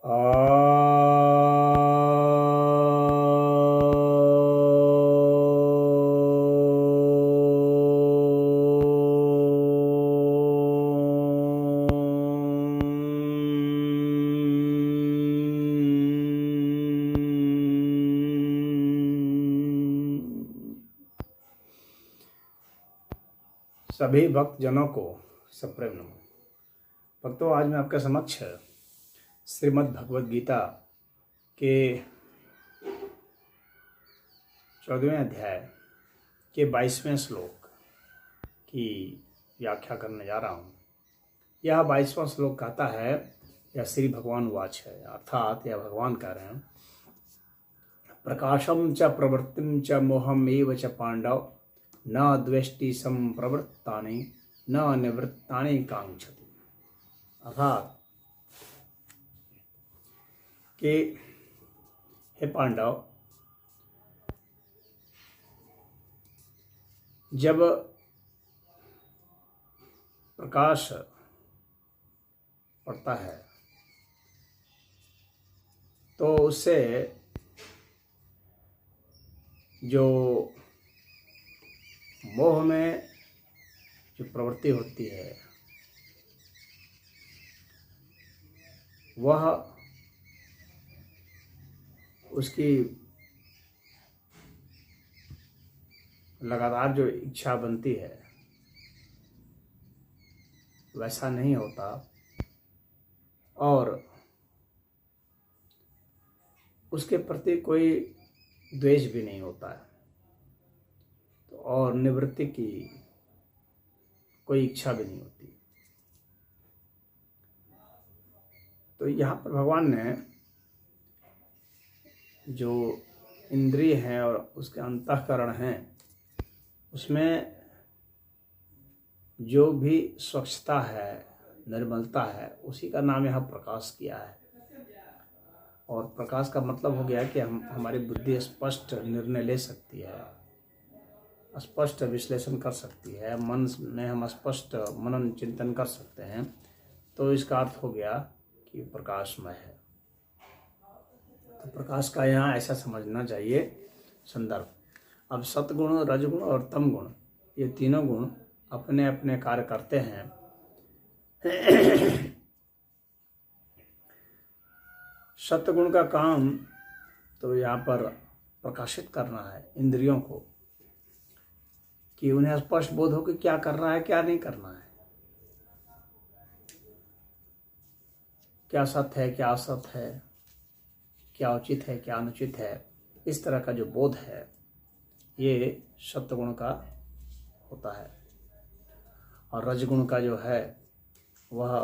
सभी भक्तजनों को सप्रेम नमः। भक्तों, आज मैं आपके समक्ष श्रीमद् भगवद गीता के 14वें अध्याय के 22वें श्लोक की व्याख्या करने जा रहा हूँ। यह 22वां श्लोक कहता है, यह श्री भगवान वाच है, अर्थात यह भगवान कह रहे हैं, प्रकाशम च प्रवृत्तिम च मोहम एव च पांडव न द्वेष्टि संप्रवृत्तानि न निवृत्तानि कांक्षति। अर्थात कि हे पांडव, जब प्रकाश पड़ता है तो उससे जो मोह में जो प्रवृत्ति होती है वह उसकी लगातार जो इच्छा बनती है वैसा नहीं होता और उसके प्रति कोई द्वेष भी नहीं होता है, तो और निवृत्ति की कोई इच्छा भी नहीं होती। तो यहाँ पर भगवान ने जो इंद्रिय हैं और उसके अंतःकरण हैं उसमें जो भी स्वच्छता है, निर्मलता है, उसी का नाम यहाँ प्रकाश किया है। और प्रकाश का मतलब हो गया कि हमारी बुद्धि स्पष्ट निर्णय ले सकती है, स्पष्ट विश्लेषण कर सकती है, मन में हम स्पष्ट मनन चिंतन कर सकते हैं। तो इसका अर्थ हो गया कि प्रकाशमय है। तो प्रकाश का यहाँ ऐसा समझना चाहिए संदर्भ। अब सतगुण, रजगुण और तम गुण, ये तीनों गुण अपने अपने कार्य करते हैं। सतगुण का काम तो यहाँ पर प्रकाशित करना है इंद्रियों को, कि उन्हें स्पष्ट बोध हो कि क्या करना है, क्या नहीं करना है, क्या सत्य है, क्या असत्य है, क्या उचित है, क्या अनुचित है। इस तरह का जो बोध है ये सत्वगुण का होता है। और रजगुण का जो है वह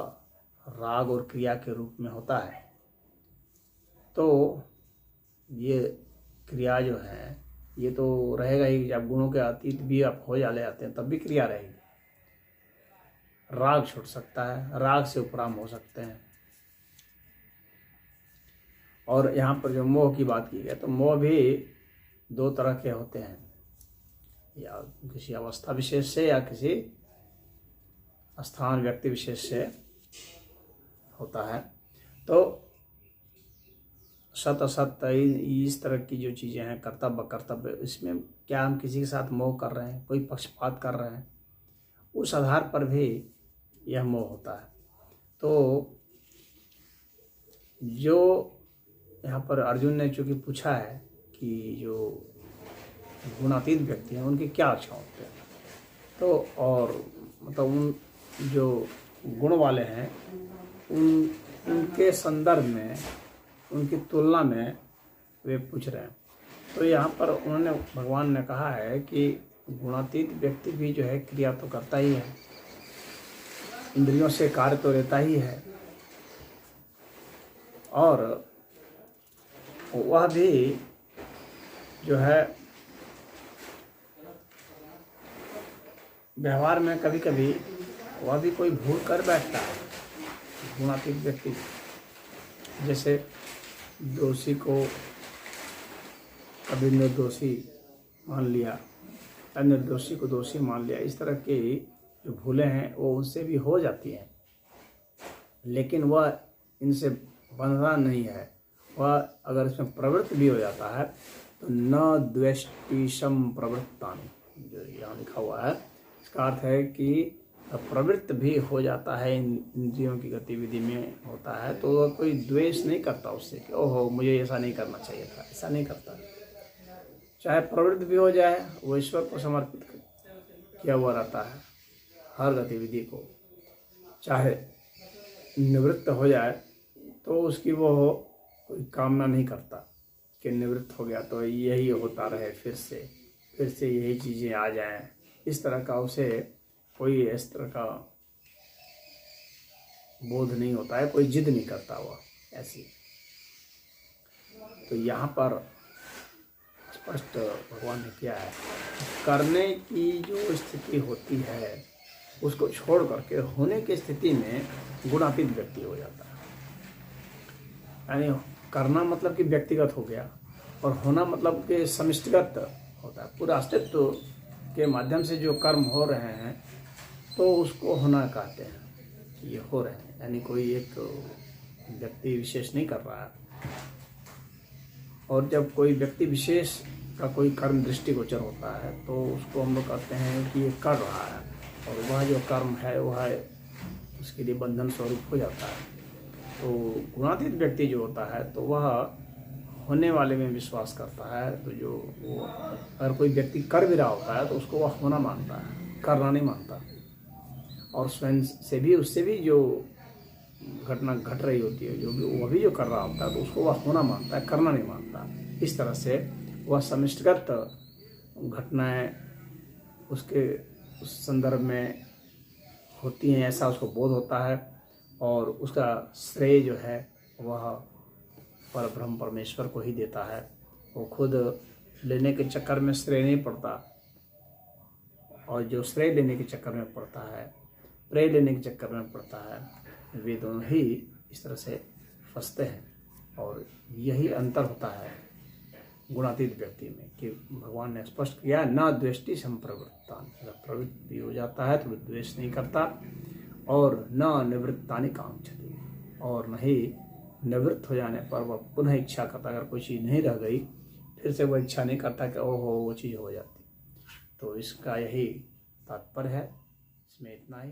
राग और क्रिया के रूप में होता है। तो ये क्रिया जो है ये तो रहेगा ही, जब गुणों के अतीत भी आप हो जाते हैं तब भी क्रिया रहेगी। राग छूट सकता है, राग से उपराम हो सकते हैं। और यहाँ पर जो मोह की बात की है तो मोह भी दो तरह के होते हैं, या किसी अवस्था विशेष से या किसी स्थान व्यक्ति विशेष से होता है। तो सत असत इस तरह की जो चीज़ें हैं, कर्तव्य अकर्तव्य, इसमें क्या हम किसी के साथ मोह कर रहे हैं, कोई पक्षपात कर रहे हैं, उस आधार पर भी यह मोह होता है। तो जो यहाँ पर अर्जुन ने चूँकि पूछा है कि जो गुणातीत व्यक्ति हैं उनके क्या अच्छा होते हैं, तो और मतलब उन जो गुण वाले हैं उनके संदर्भ में, उनकी तुलना में वे पूछ रहे हैं। तो यहाँ पर उन्होंने, भगवान ने कहा है कि गुणातीत व्यक्ति भी जो है क्रिया तो करता ही है, इंद्रियों से कार्य तो लेता ही है, और वह भी जो है व्यवहार में कभी कभी वह भी कोई भूल कर बैठता है। गुणातीत व्यक्ति जैसे दोषी को कभी निर्दोषी मान लिया, निर्दोषी को दोषी मान लिया, इस तरह की जो भूलें हैं वो उनसे भी हो जाती हैं, लेकिन वह इनसे बंधता नहीं है। वह अगर इसमें प्रवृत्त भी हो जाता है तो न द्वेष्टिशम प्रवृत्तानि, जो यहाँ लिखा हुआ है इसका अर्थ है कि प्रवृत्त भी हो जाता है इंद्रियों की गतिविधि में होता है तो वह कोई द्वेष नहीं करता उससे कि ओहो मुझे ऐसा नहीं करना चाहिए था, ऐसा नहीं करता। चाहे प्रवृत्त भी हो जाए वो ईश्वर को समर्पित किया हुआ रहता है हर गतिविधि को, चाहे निवृत्त हो जाए तो उसकी वो कोई कामना नहीं करता कि निवृत्त हो गया तो यही होता रहे, फिर से यही चीज़ें आ जाएं। इस तरह का उसे कोई इस तरह का बोध नहीं होता है, कोई जिद नहीं करता वह ऐसी। तो यहाँ पर स्पष्ट भगवान ने किया है, करने की जो स्थिति होती है उसको छोड़ करके होने की स्थिति में गुणातीत व्यक्ति हो जाता है। यानी करना मतलब कि व्यक्तिगत हो गया और होना मतलब कि समष्टिगत होता है। पूरा अस्तित्व के माध्यम से जो कर्म हो रहे हैं तो उसको होना कहते हैं कि ये हो रहे हैं, यानी कोई एक व्यक्ति विशेष नहीं कर रहा है। और जब कोई व्यक्ति विशेष का कोई कर्म दृष्टिगोचर होता है तो उसको हम लोग कहते हैं कि ये कर रहा है और वह जो कर्म है वह उसके लिए बंधन स्वरूप हो जाता है। तो गुणातीत व्यक्ति जो होता है तो वह होने वाले में विश्वास करता है। तो जो वो अगर कोई व्यक्ति कर भी रहा होता है तो उसको वह होना मानता है, करना नहीं मानता। और स्वयं से भी उससे भी जो घटना घट रही होती है, जो भी वह भी जो कर रहा होता है तो उसको वह होना मानता है, करना नहीं मानता। इस तरह से वह समष्टिगत घटनाएं उसके उस संदर्भ में होती हैं ऐसा उसको बोध होता है और उसका श्रेय जो है वह परब्रह्म परमेश्वर को ही देता है। वो खुद लेने के चक्कर में श्रेय नहीं पड़ता और जो श्रेय लेने के चक्कर में पड़ता है, प्रेय लेने के चक्कर में पड़ता है, वे दोनों ही इस तरह से फंसते हैं। और यही अंतर होता है गुणातीत व्यक्ति में कि भगवान ने स्पष्ट किया न द्वेष्टि संप्रवृत्तान, प्रवृत्त भी हो जाता है तो द्वेष नहीं करता और न निवृत्तानि कांक्षति, और नहीं निवृत्त हो जाने पर वह पुनः इच्छा करता। अगर कोई चीज़ नहीं रह गई फिर से वह इच्छा नहीं करता कि ओहो वो चीज़ हो जाती। तो इसका यही तात्पर्य है। इसमें इतना ही।